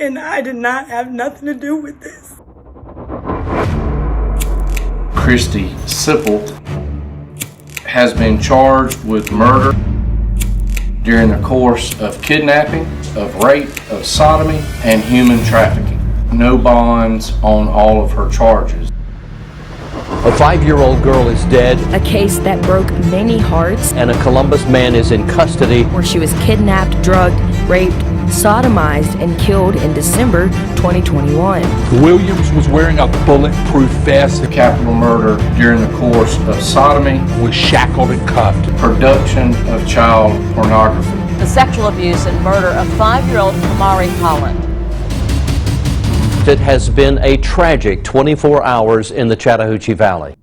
And I did not have nothing to do with this. Christy Sipple has been charged with murder during the course of kidnapping, of rape, of sodomy, and human trafficking. No bonds on all of her charges. A 5-year-old girl is dead. A case that broke many hearts. And a Columbus man is in custody. Where she was kidnapped, drugged, raped, sodomized, and killed in December 2021. Williams was wearing a bulletproof vest. Capital murder during the course of sodomy. Was shackled and cuffed. Production of child pornography. The sexual abuse and murder of 5-year-old Kamari Holland. It has been a tragic 24 hours in the Chattahoochee Valley.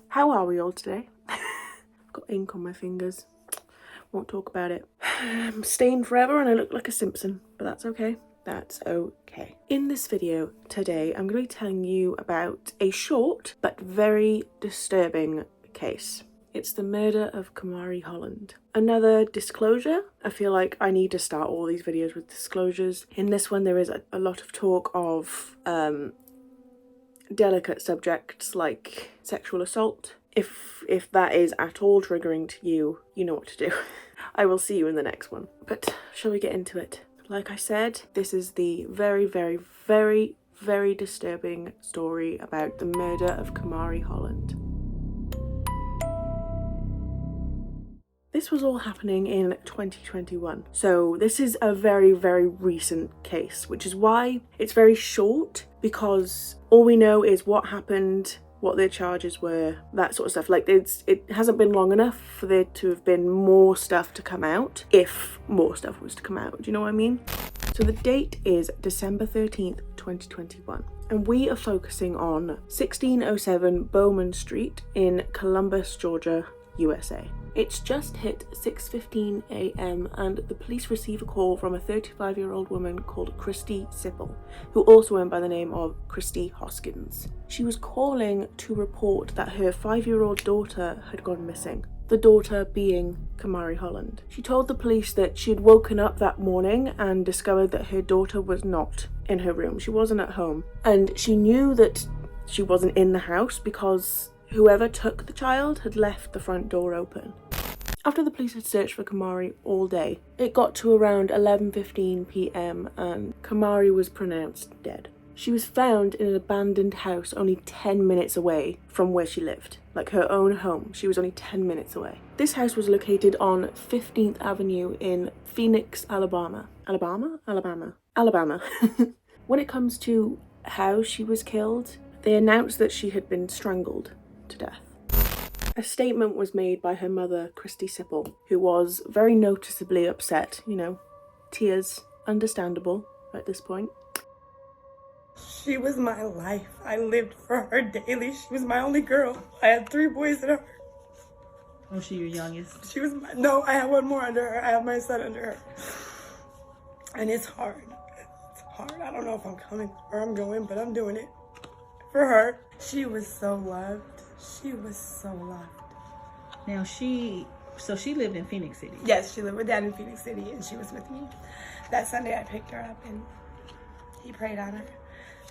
How are we all today? I've got ink on my fingers. Won't talk about it. I'm staying forever and I look like a Simpson, but that's okay. That's okay. In this video today, I'm going to be telling you about a short but very disturbing case. It's the murder of Kamari Holland. Another disclosure. I feel like I need to start all these videos with disclosures. In this one, there is a lot of talk of delicate subjects like sexual assault. If that is at all triggering to you, you know what to do. I will see you in the next one. But shall we get into it? Like I said, this is the very, very, very, very disturbing story about the murder of Kamari Holland. This was all happening in 2021. So this is a very, very recent case, which is why it's very short, because all we know is what happened, what their charges were, that sort of stuff. Like it hasn't been long enough for there to have been more stuff to come out, if more stuff was to come out. Do you know what I mean? So the date is December 13th, 2021. And we are focusing on 1607 Bowman Street in Columbus, Georgia, USA. It's just hit 6:15 a.m. and the police receive a call from a 35-year-old woman called Christy Sipple, who also went by the name of Christy Hoskins. She was calling to report that her 5-year-old daughter had gone missing, the daughter being Kamari Holland. She told the police that she had woken up that morning and discovered that her daughter was not in her room. She wasn't at home. And she knew that she wasn't in the house because whoever took the child had left the front door open. After the police had searched for Kamari all day, it got to around 11:15 p.m. and Kamari was pronounced dead. She was found in an abandoned house only 10 minutes away from where she lived. Like her own home, she was only 10 minutes away. This house was located on 15th Avenue in Phoenix, Alabama. Alabama. When it comes to how she was killed, they announced that she had been strangled to death. A statement was made by her mother, Christy Sipple, who was very noticeably upset, tears, understandable at this point. She was my life. I lived for her daily. She was my only girl. I had 3 boys and her. Was she your youngest? She was no, I have one more under her. I have my son under her. And it's hard. It's hard. I don't know if I'm coming or I'm going, but I'm doing it for her. She was so loved. She was so loved. Now she lived in Phoenix City? Yes, she lived with Dad in Phoenix City, and she was with me. That Sunday I picked her up and he prayed on her.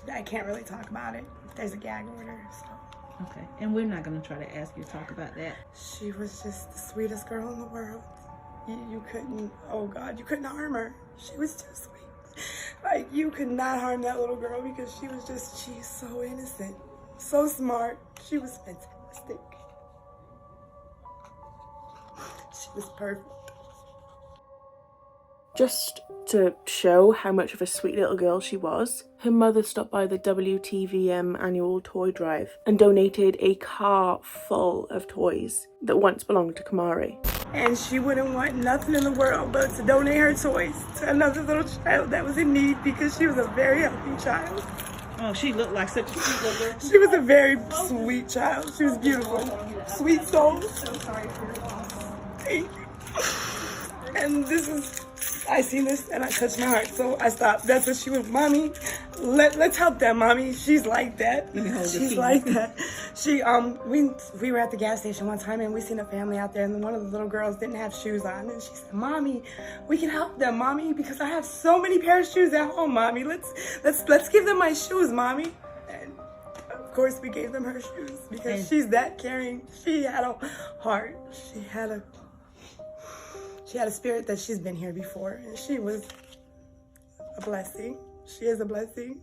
I can't really talk about it. There's a gag order, so. Okay, and we're not going to try to ask you to talk about that. She was just the sweetest girl in the world. You couldn't, oh God, you couldn't harm her. She was too sweet. Like, you could not harm that little girl because she's so innocent. So smart. She was fantastic. She was perfect. Just to show how much of a sweet little girl she was, her mother stopped by the WTVM annual toy drive and donated a car full of toys that once belonged to Kamari. And she wouldn't want nothing in the world but to donate her toys to another little child that was in need because she was a very healthy child. Oh, she looked like such a sweet little girl. She was a very sweet child. She was beautiful. Sweet soul. So sorry for your loss. Thank you. And I seen this and I touched my heart, so I stopped. That's what she was. Mommy, let's help that mommy. She's like that. Let me hold She's like that. we were at the gas station one time and we seen a family out there, and one of the little girls didn't have shoes on, and she said, "Mommy, we can help them, Mommy, because I have so many pair of shoes at home, Mommy. Let's give them my shoes, Mommy." And of course we gave them her shoes because she's that caring. She had a heart. She had a spirit that she's been here before, and she was a blessing. She is a blessing.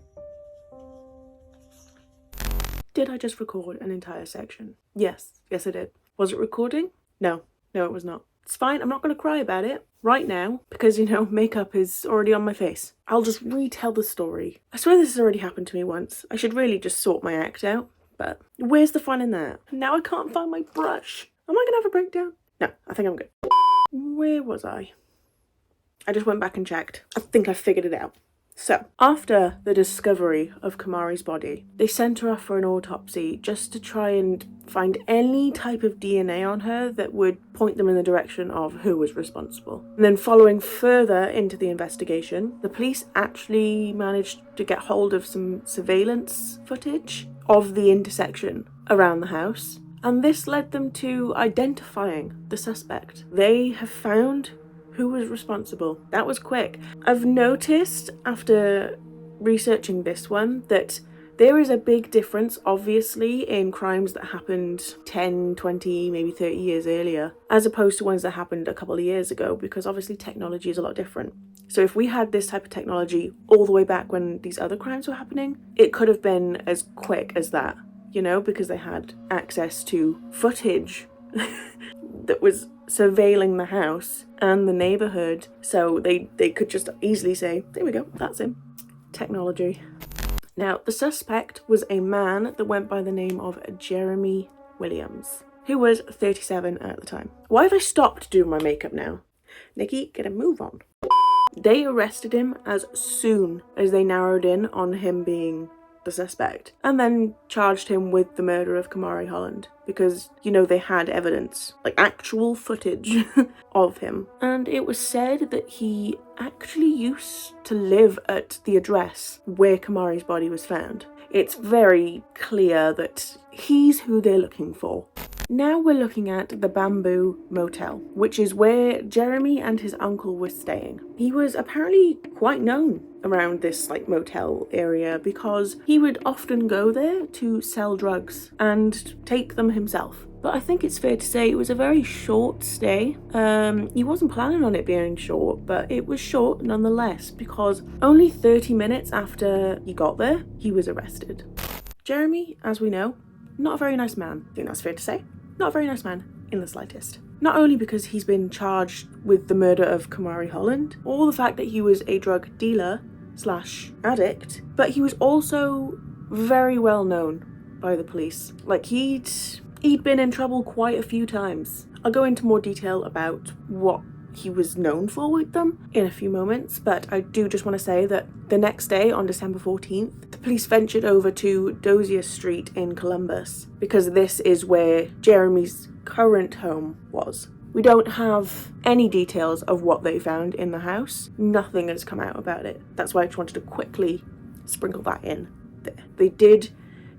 Did I just record an entire section? Yes I did. Was it recording? No, it was not. It's fine, I'm not going to cry about it right now because, you know, makeup is already on my face. I'll just retell the story. I swear this has already happened to me once. I should really just sort my act out, but where's the fun in that? Now I can't find my brush. Am I going to have a breakdown? No, I think I'm good. Where was I? I just went back and checked. I think I figured it out. So, after the discovery of Kamari's body, they sent her off for an autopsy just to try and find any type of DNA on her that would point them in the direction of who was responsible. And then following further into the investigation, the police actually managed to get hold of some surveillance footage of the intersection around the house, and this led them to identifying the suspect. They have found who was responsible. That was quick. I've noticed after researching this one that there is a big difference, obviously, in crimes that happened 10, 20, maybe 30 years earlier, as opposed to ones that happened a couple of years ago, because obviously technology is a lot different. So if we had this type of technology all the way back when these other crimes were happening, it could have been as quick as that, you know, because they had access to footage that was surveilling the house and the neighborhood, so they could just easily say, there we go, that's him. Technology. Now, the suspect was a man that went by the name of Jeremy Williams, who was 37 at the time. Why have I stopped doing my makeup now? Nikki, get a move on. They arrested him as soon as they narrowed in on him being the suspect, and then charged him with the murder of Kamari Holland because, you know, they had evidence, like actual footage of him. And it was said that he actually used to live at the address where Kamari's body was found. It's very clear that he's who they're looking for. Now we're looking at the Bamboo Motel, which is where Jeremy and his uncle were staying. He was apparently quite known around this motel area because he would often go there to sell drugs and take them himself. But I think it's fair to say it was a very short stay. He wasn't planning on it being short, but it was short nonetheless because only 30 minutes after he got there, he was arrested. Jeremy, as we know, not a very nice man. I think that's fair to say. Not a very nice man in the slightest. Not only because he's been charged with the murder of Kamari Holland, or the fact that he was a drug dealer / addict, but he was also very well known by the police. He'd been in trouble quite a few times. I'll go into more detail about what he was known for with them in a few moments, but I do just want to say that the next day, on December 14th, the police ventured over to Dozier Street in Columbus because this is where Jeremy's current home was. We don't have any details of what they found in the house. Nothing has come out about it. That's why I just wanted to quickly sprinkle that in there. They did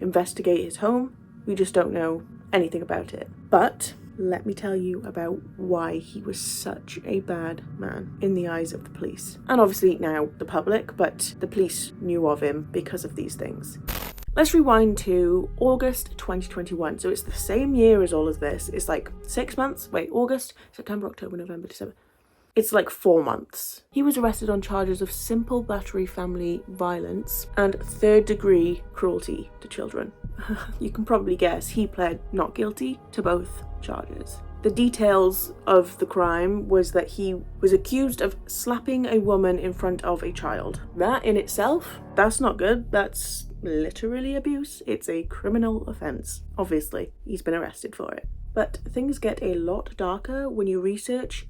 investigate his home. We just don't know anything about it. But let me tell you about why he was such a bad man in the eyes of the police. And obviously now the public, but the police knew of him because of these things. Let's rewind to August 2021. So it's the same year as all of this. It's 6 months. Wait, August, September, October, November, December. It's 4 months. He was arrested on charges of simple battery family violence and 3rd-degree cruelty to children. You can probably guess he pled not guilty to both charges. The details of the crime was that he was accused of slapping a woman in front of a child. That in itself, that's not good. That's literally abuse. It's a criminal offence. Obviously, he's been arrested for it. But things get a lot darker when you research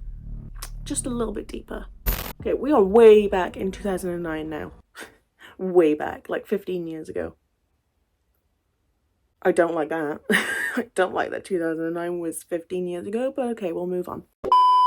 just a little bit deeper. Okay, we are way back in 2009 now. Way back, 15 years ago. I don't like that. I don't like that 2009 was 15 years ago, but okay, we'll move on.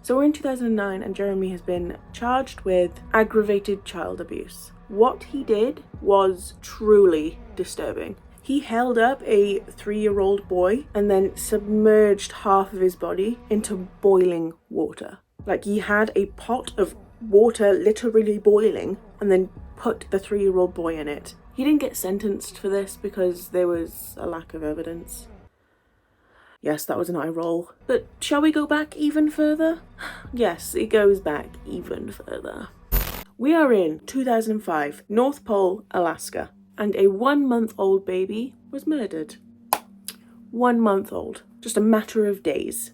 So we're in 2009 and Jeremy has been charged with aggravated child abuse. What he did was truly disturbing. He held up a 3-year-old boy and then submerged half of his body into boiling water. Like, he had a pot of water literally boiling and then put the 3-year-old boy in it. He didn't get sentenced for this because there was a lack of evidence. Yes, that was an eye roll. But shall we go back even further? Yes, it goes back even further. We are in 2005, North Pole, Alaska, and a 1-month-old baby was murdered. 1 month old, just a matter of days.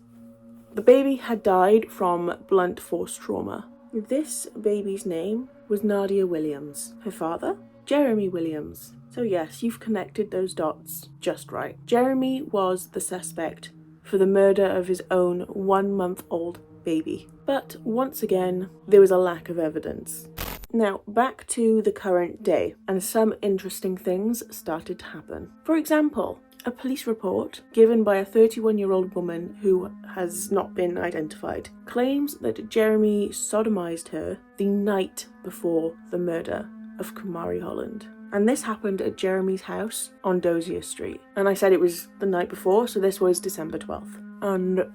The baby had died from blunt force trauma. This baby's name was Nadia Williams. Her father? Jeremy Williams. So yes, you've connected those dots just right. Jeremy was the suspect for the murder of his own 1-month-old baby. But once again, there was a lack of evidence. Now, back to the current day, and some interesting things started to happen. For example, a police report given by a 31-year-old woman who has not been identified claims that Jeremy sodomized her the night before the murder of Kamari Holland. And this happened at Jeremy's house on Dozier Street. And I said it was the night before, so this was December 12th. And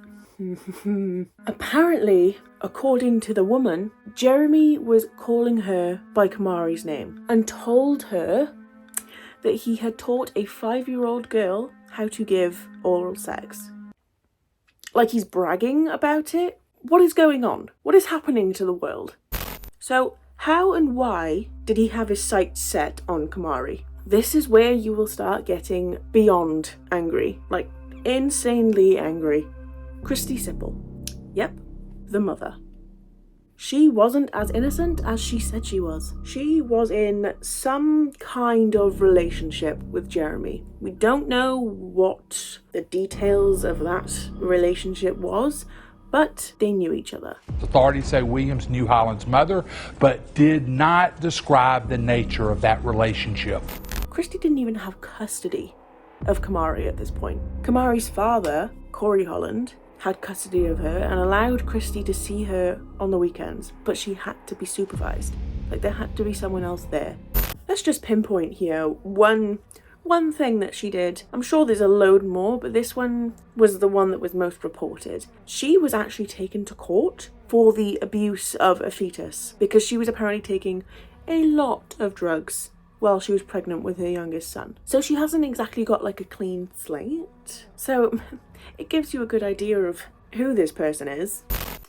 apparently, according to the woman, Jeremy was calling her by Kamari's name and told her that he had taught a 5-year-old girl how to give oral sex. Like he's bragging about it? What is going on? What is happening to the world? So, how and why did he have his sights set on Kamari? This is where you will start getting beyond angry. Like, insanely angry. Christy Sipple. Yep, the mother. She wasn't as innocent as she said she was. She was in some kind of relationship with Jeremy. We don't know what the details of that relationship was, but they knew each other. Authorities say Williams knew Holland's mother, but did not describe the nature of that relationship. Christy didn't even have custody of Kamari at this point. Kamari's father, Corey Holland, had custody of her and allowed Christy to see her on the weekends, but she had to be supervised. Like, there had to be someone else there. Let's just pinpoint here one thing that she did. I'm sure there's a load more, but this one was the one that was most reported. She was actually taken to court for the abuse of a fetus because she was apparently taking a lot of drugs while she was pregnant with her youngest son. So she hasn't exactly got like a clean slate. So it gives you a good idea of who this person is.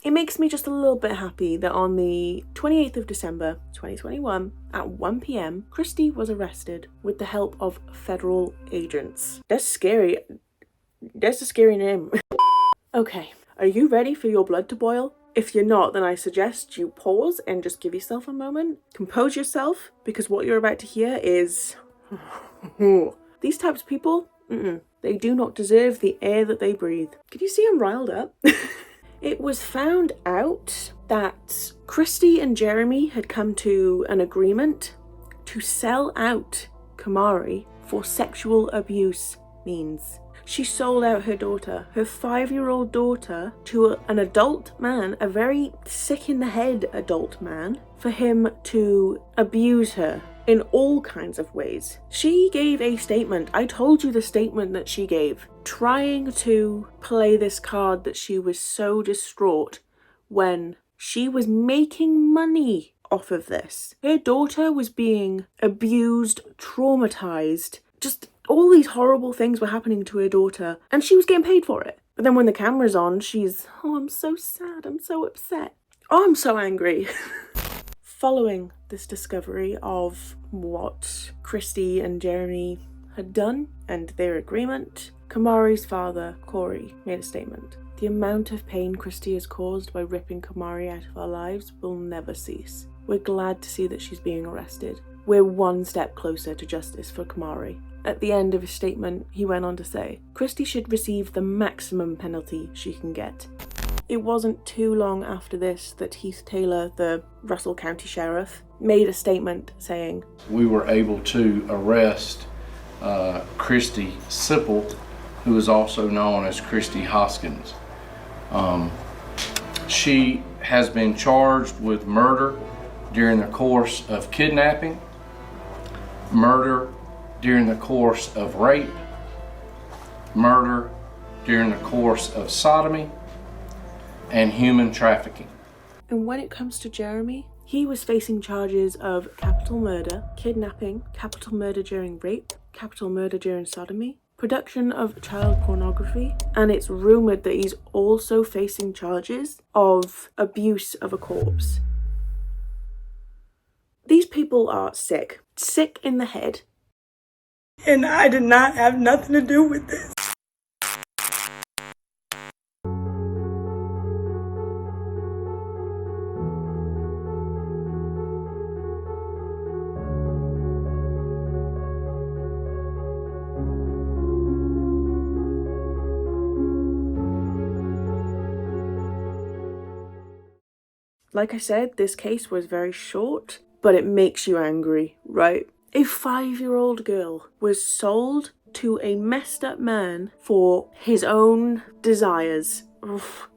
It makes me just a little bit happy that on the 28th of December 2021 at 1 p.m, Christy was arrested with the help of federal agents. That's scary. That's a scary name. Okay, are you ready for your blood to boil? If you're not, then I suggest you pause and just give yourself a moment. Compose yourself, because what you're about to hear is... These types of people, they do not deserve the air that they breathe. Can you see I'm riled up? It was found out that Christy and Jeremy had come to an agreement to sell out Kamari for sexual abuse means. She sold out her daughter, her 5-year-old daughter, to an adult man, a very sick in the head adult man, for him to abuse her in all kinds of ways. She gave a statement. I told you the statement that she gave, trying to play this card that she was so distraught when she was making money off of this. Her daughter was being abused, traumatized, just all these horrible things were happening to her daughter, and she was getting paid for it. But then when the camera's on, she's, oh, I'm so sad, I'm so upset. Oh, I'm so angry. Following this discovery of what Christy and Jeremy had done and their agreement, Kamari's father, Corey, made a statement. The amount of pain Christy has caused by ripping Kamari out of our lives will never cease. We're glad to see that she's being arrested. We're one step closer to justice for Kamari. At the end of his statement, he went on to say, Christy should receive the maximum penalty she can get. It wasn't too long after this that Heath Taylor, the Russell County Sheriff, made a statement saying, we were able to arrest Christy Sipple, who is also known as Christy Hoskins. She has been charged with murder during the course of kidnapping, murder during the course of rape, murder during the course of sodomy, and human trafficking. And when it comes to Jeremy, he was facing charges of capital murder, kidnapping, capital murder during rape, capital murder during sodomy, production of child pornography, and it's rumoured that he's also facing charges of abuse of a corpse. These people are sick. Sick in the head. And I did not have nothing to do with this. Like I said, this case was very short, but it makes you angry, right? A 5-year-old girl was sold to a messed up man for his own desires. Oof.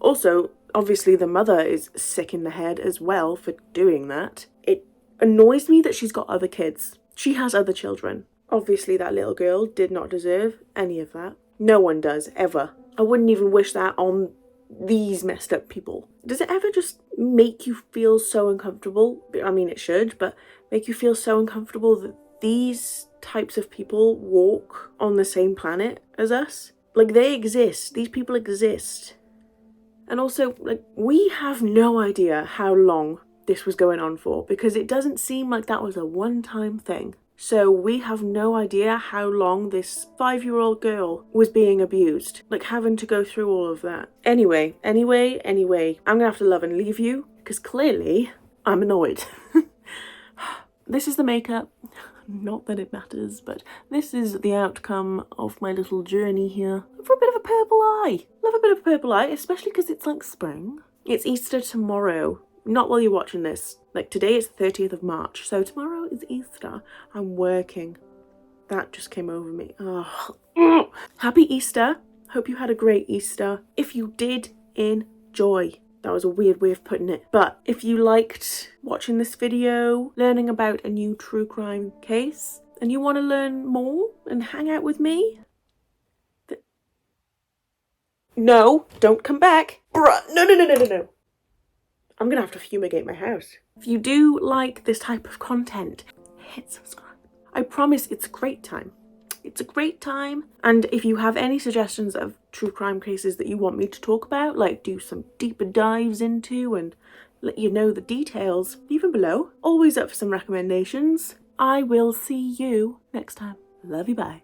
Also, obviously the mother is sick in the head as well for doing that. It annoys me that she's got other kids. She has other children. Obviously that little girl did not deserve any of that. No one does, ever. I wouldn't even wish that on these messed up people. Does it ever just make you feel so uncomfortable? I mean, it should, but make you feel so uncomfortable that these types of people walk on the same planet as us? Like, they exist. These people exist. And also, like, we have no idea how long this was going on for, because it doesn't seem like that was a one-time thing. So we have no idea how long this 5-year-old girl was being abused, like having to go through all of that. Anyway, I'm gonna have to love and leave you, because clearly I'm annoyed. This is the makeup. Not that it matters, but this is the outcome of my little journey here. For a bit of a purple eye. Love a bit of a purple eye, especially because it's like spring. It's Easter tomorrow. Not while you're watching this. Like, today is the 30th of March, so tomorrow is Easter. I'm working. That just came over me. Oh. Happy Easter. Hope you had a great Easter. If you did, enjoy. That was a weird way of putting it. But if you liked watching this video, learning about a new true crime case, and you want to learn more and hang out with me, no, don't come back. Bruh, no. I'm gonna have to fumigate my house. If you do like this type of content, hit subscribe. I promise it's a great time. It's a great time. And if you have any suggestions of true crime cases that you want me to talk about, like do some deeper dives into and let you know the details, leave them below. Always up for some recommendations. I will see you next time. Love you, bye.